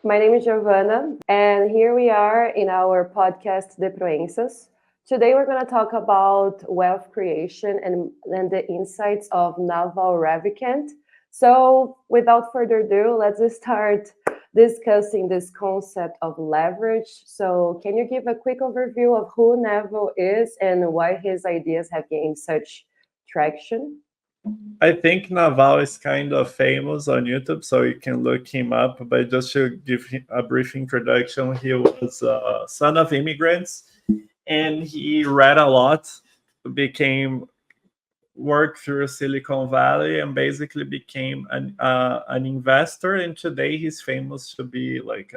My name is Giovanna, and here we are in our podcast, De Proenças. Today, we're going to talk about wealth creation and the insights of Naval Ravikant. So, without further ado, let's just start discussing this concept of leverage. So, can you give a quick overview of who Naval is and why his ideas have gained such traction? I think Naval is kind of famous on YouTube, so you can look him up. But just to give him a brief introduction, he was a son of immigrants, and he read a lot, became worked through Silicon Valley, and basically became an investor. And today he's famous to be like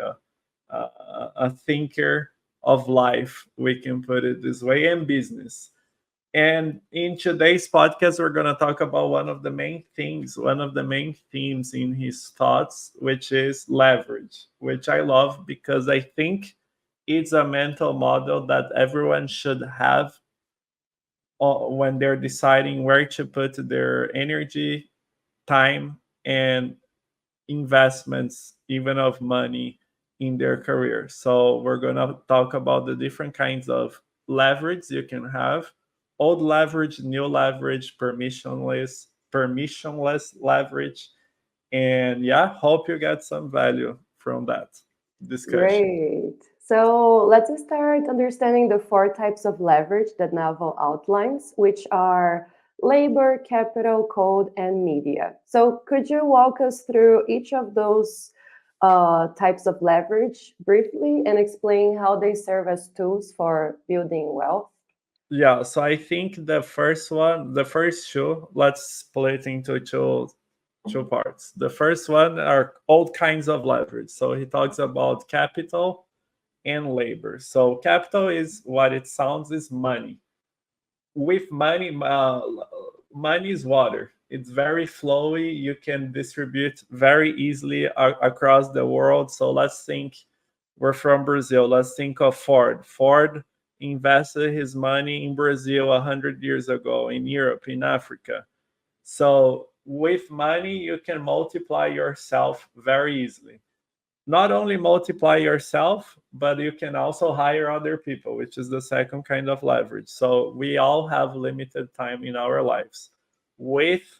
a thinker of life. We can put it this way, and business. And in today's podcast, we're going to talk about one of the main themes in his thoughts, which is leverage, which I love because I think it's a mental model that everyone should have when they're deciding where to put their energy, time, and investments, even of money in their career. So we're going to talk about the different kinds of leverage you can have: old leverage, new leverage, permissionless leverage. And yeah, hope you get some value from that discussion. Great. So let's start understanding the four types of leverage that Naval outlines, which are labor, capital, code, and media. So could you walk us through each of those types of leverage briefly and explain how they serve as tools for building wealth? Yeah, so I think the first two, let's split into two parts. The first one are all kinds of leverage. So he talks about capital and labor. So capital is what it sounds is money. With money, money is water. It's very flowy. You can distribute very easily across the world. So let's think we're from Brazil. Let's think of Ford. Ford invested his money in Brazil 100 years ago, in Europe, in Africa. So with money, you can multiply yourself very easily. Not only multiply yourself, but you can also hire other people, which is the second kind of leverage. So we all have limited time in our lives. With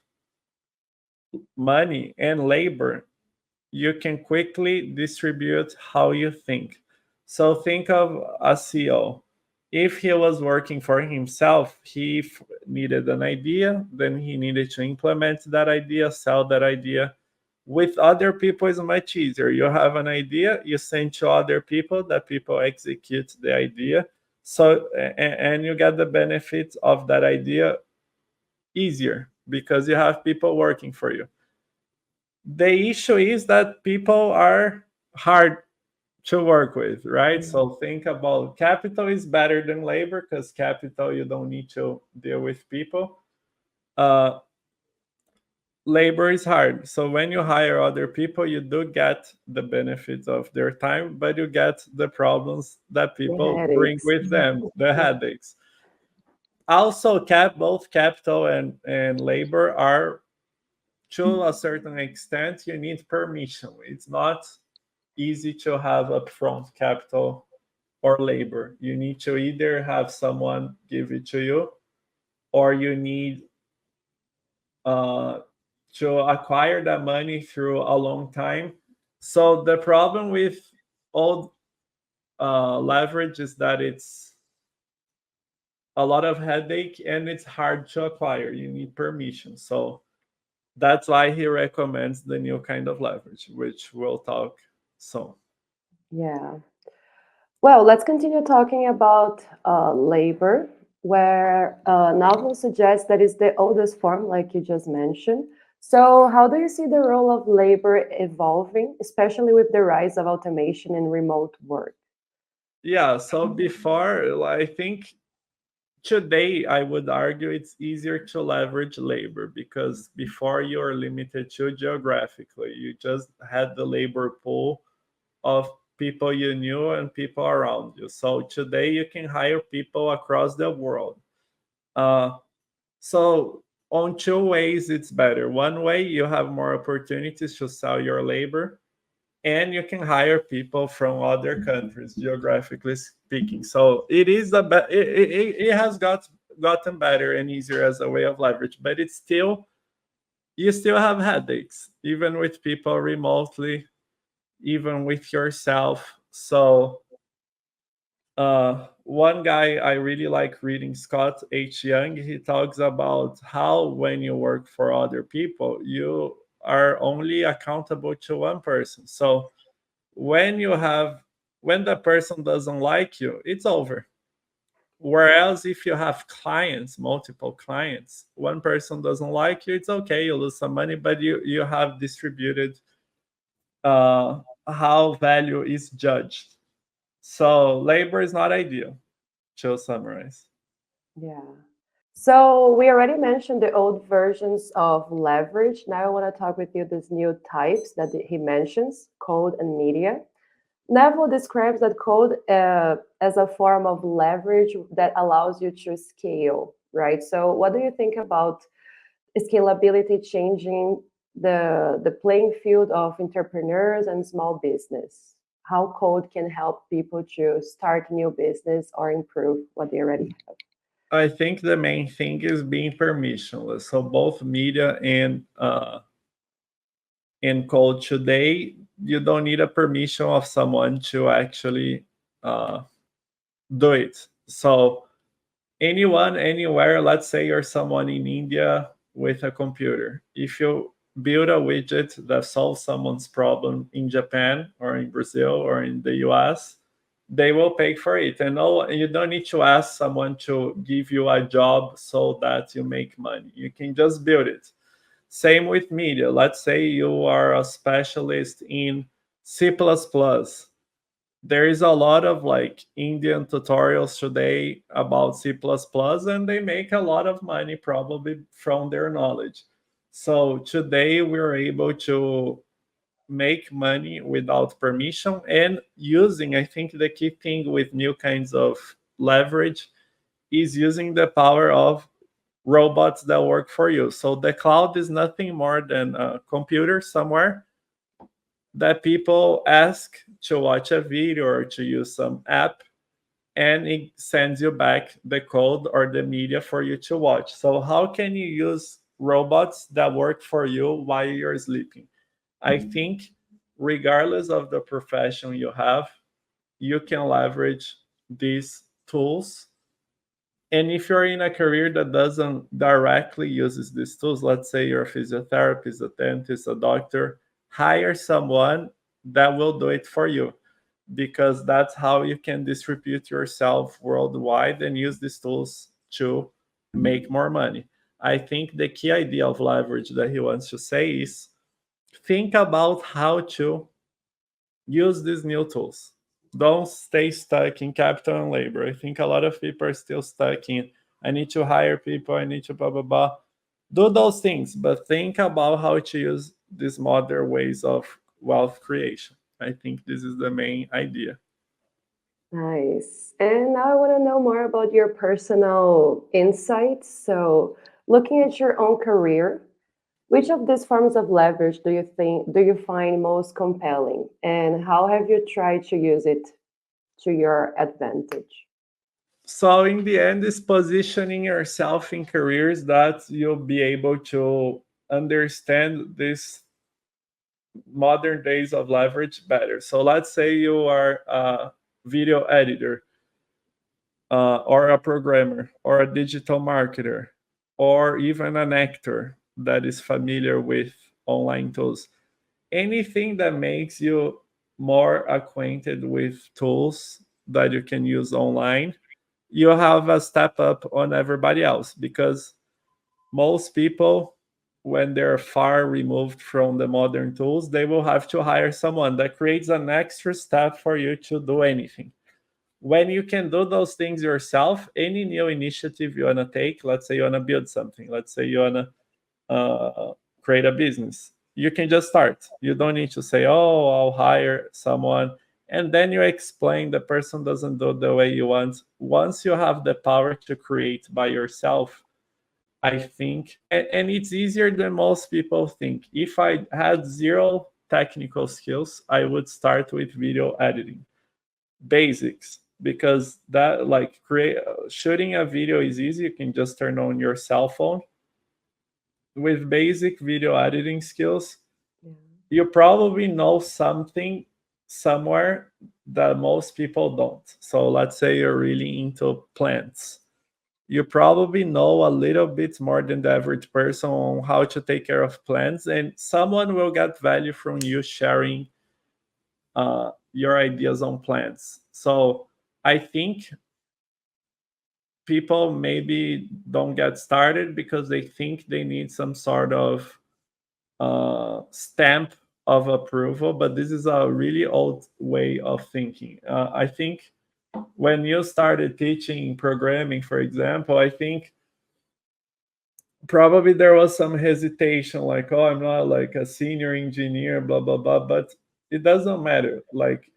money and labor, you can quickly distribute how you think. So think of a CEO. If he was working for himself, he needed an idea, then he needed to implement that idea, sell that idea. With other people, it's much easier. You have an idea, you send to other people, that people execute the idea. So, and you get the benefits of that idea easier because you have people working for you. The issue is that people are hard to work with, right? So think about capital is better than labor because capital you don't need to deal with people. Uh, Labor is hard. So when you hire other people, you do get the benefits of their time, but you get the problems that The people bring headaches. with them, the headaches. Also, both capital and labor are, to a certain extent, you need permission. It's not easy to have upfront capital or labor. You need to either have someone give it to you, or you need uh, to acquire that money through a long time. So the problem with old leverage is that it's a lot of headache and it's hard to acquire. You need permission. So that's why he recommends the new kind of leverage, which we'll talk soon. Yeah. Well, let's continue talking about labor, where Naval suggests that is the oldest form, like you just mentioned. So, how do you see the role of labor evolving, especially with the rise of automation and remote work? Yeah, so before, I think today I would argue it's easier to leverage labor because before you're limited to geographically, you just had the labor pool of people you knew and people around you. So today you can hire people across the world. Uh, so on two ways it's better. One way, you have more opportunities to sell your labor, and you can hire people from other countries, geographically speaking. So it is it has gotten better and easier as a way of leverage, but it's still, you still have headaches, even with people remotely, even with yourself. So one guy I really like reading, Scott H. Young, he talks about how when you work for other people, you are only accountable to one person. So when you have, when the person doesn't like you, it's over. Whereas if you have clients, multiple clients, one person doesn't like you, it's okay, you lose some money, but you have distributed how value is judged. So labor is not ideal, to summarize. Yeah. So we already mentioned the old versions of leverage. Now I want to talk with you these new types that he mentions, code and media. Neville describes that code as a form of leverage that allows you to scale, right? So what do you think about scalability changing the playing field of entrepreneurs and small business? How code can help people to start new business or improve what they already have? I think the main thing is being permissionless. So both media and in code today, you don't need a permission of someone to actually uh, do it. So anyone, anywhere, let's say you're someone in India with a computer. If you build a widget that solves someone's problem in Japan or in Brazil or in the US, they will pay for it. And no, you don't need to ask someone to give you a job so that you make money. You can just build it. Same with media. Let's say you are a specialist in C++. There is a lot of like Indian tutorials today about C++, and they make a lot of money probably from their knowledge. So today we're able to make money without permission and using, I think the key thing with new kinds of leverage is using the power of robots that work for you. So the cloud is nothing more than a computer somewhere that people ask to watch a video or to use some app, and it sends you back the code or the media for you to watch. So how can you use robots that work for you while you're sleeping? I think regardless of the profession you have, you can leverage these tools. And if you're in a career that doesn't directly uses these tools, let's say you're a physiotherapist, a dentist, a doctor, hire someone that will do it for you, because that's how you can distribute yourself worldwide and use these tools to make more money. I think the key idea of leverage that he wants to say is think about how to use these new tools. Don't stay stuck in capital and labor. I think a lot of people are still stuck in, I need to hire people, I need to blah, blah, blah. Do those things, but think about how to use these modern ways of wealth creation. I think this is the main idea. Nice. And now I want to know more about your personal insights. So, looking at your own career, which of these forms of leverage do you find most compelling, and how have you tried to use it to your advantage? So in the end, is positioning yourself in careers that you'll be able to understand this modern days of leverage better. So let's say you are a video editor, or a programmer, or a digital marketer, or even an actor that is familiar with online tools. Anything that makes you more acquainted with tools that you can use online, you have a step up on everybody else, because most people, when they're far removed from the modern tools, they will have to hire someone that creates an extra step for you to do anything. When you can do those things yourself, any new initiative you want to take, let's say you want to build something, let's say you want to create a business, you can just start. You don't need to say, oh, I'll hire someone, and then you explain the person doesn't do the way you want. Once you have the power to create by yourself, I think, and it's easier than most people think. If I had zero technical skills, I would start with video editing basics, because that, like, shooting a video is easy. You can just turn on your cell phone. With basic video editing skills, Yeah. you probably know something somewhere that most people don't. So let's say you're really into plants. You probably know a little bit more than the average person on how to take care of plants, and someone will get value from you sharing your ideas on plants. So I think people maybe don't get started because they think they need some sort of stamp of approval, but this is a really old way of thinking. I think when you started teaching programming, for example, I think probably there was some hesitation, like, oh, I'm not like a senior engineer, blah blah blah. But it doesn't matter. Like,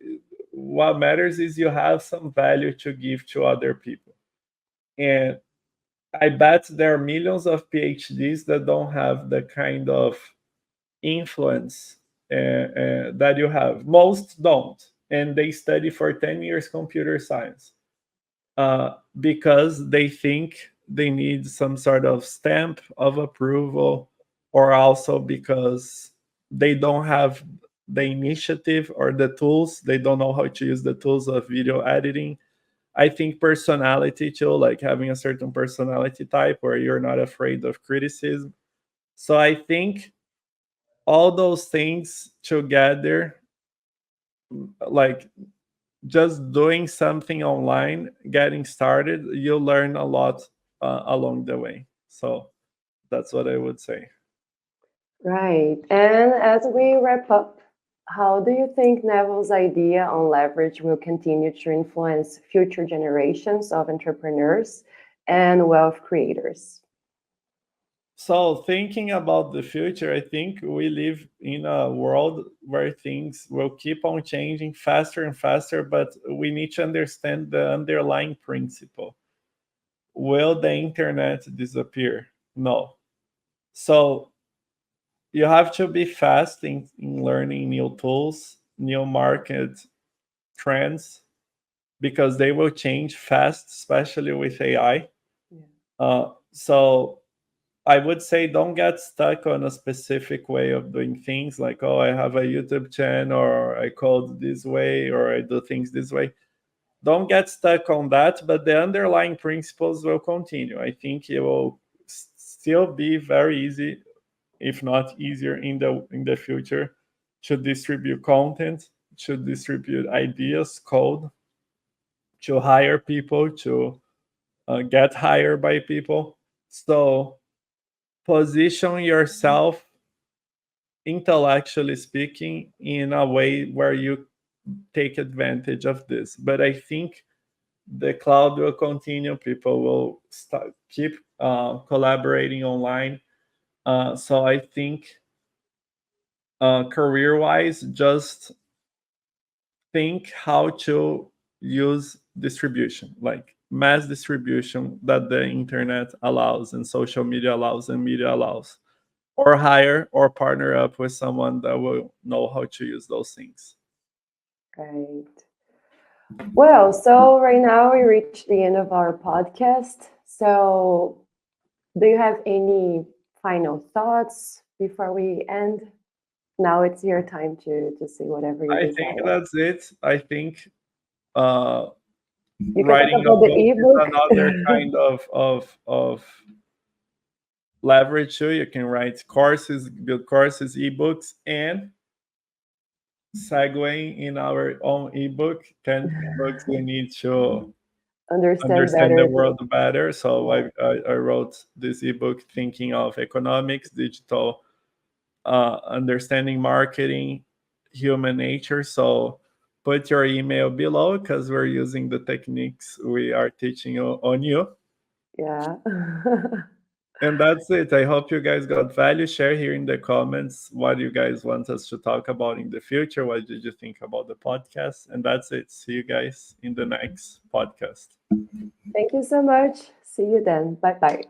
what matters is you have some value to give to other people. And I bet there are millions of PhDs that don't have the kind of influence that you have. Most don't, and they study for 10 years computer science because they think they need some sort of stamp of approval, or also because they don't have the initiative or the tools. They don't know how to use the tools of video editing. I think personality too, like having a certain personality type where you're not afraid of criticism. So I think all those things together, like just doing something online, getting started, you'll learn a lot along the way. So that's what I would say. Right. And as we wrap up, how do you think Neville's idea on leverage will continue to influence future generations of entrepreneurs and wealth creators? So thinking about the future, I think we live in a world where things will keep on changing faster and faster, but we need to understand the underlying principle. Will the internet disappear? No. So you have to be fast in learning new tools, new market trends, because they will change fast, especially with AI. Yeah. So I would say don't get stuck on a specific way of doing things, like, oh, I have a YouTube channel, or I code this way, or I do things this way. Don't get stuck on that, but the underlying principles will continue. I think it will still be very easy, if not easier, in the future, to distribute content, to distribute ideas, code, to hire people, to get hired by people. So position yourself, intellectually speaking, in a way where you take advantage of this. But I think the cloud will continue. People will keep collaborating online. So I think career wise, just think how to use distribution, like mass distribution that the internet allows, and social media allows, and media allows, or hire or partner up with someone that will know how to use those things. Right. Well, so right now we reached the end of our podcast. So, do you have any final thoughts before we end? Now it's your time to say whatever you I think desire. that's it. I think uh, You can talk writing a about the book is ebook. another kind of leverage too. You can write courses, build courses, ebooks, and segue in our own ebook, 10 books we need to Understand understand the better. world better. So Yeah. I wrote this ebook thinking of economics, digital, understanding marketing, human nature. So put your email below, because we're using the techniques we are teaching on you. Yeah. And that's it. I hope you guys got value. Share here in the comments what you guys want us to talk about in the future. What did you think about the podcast? And that's it. See you guys in the next podcast. Thank you so much. See you then. Bye bye.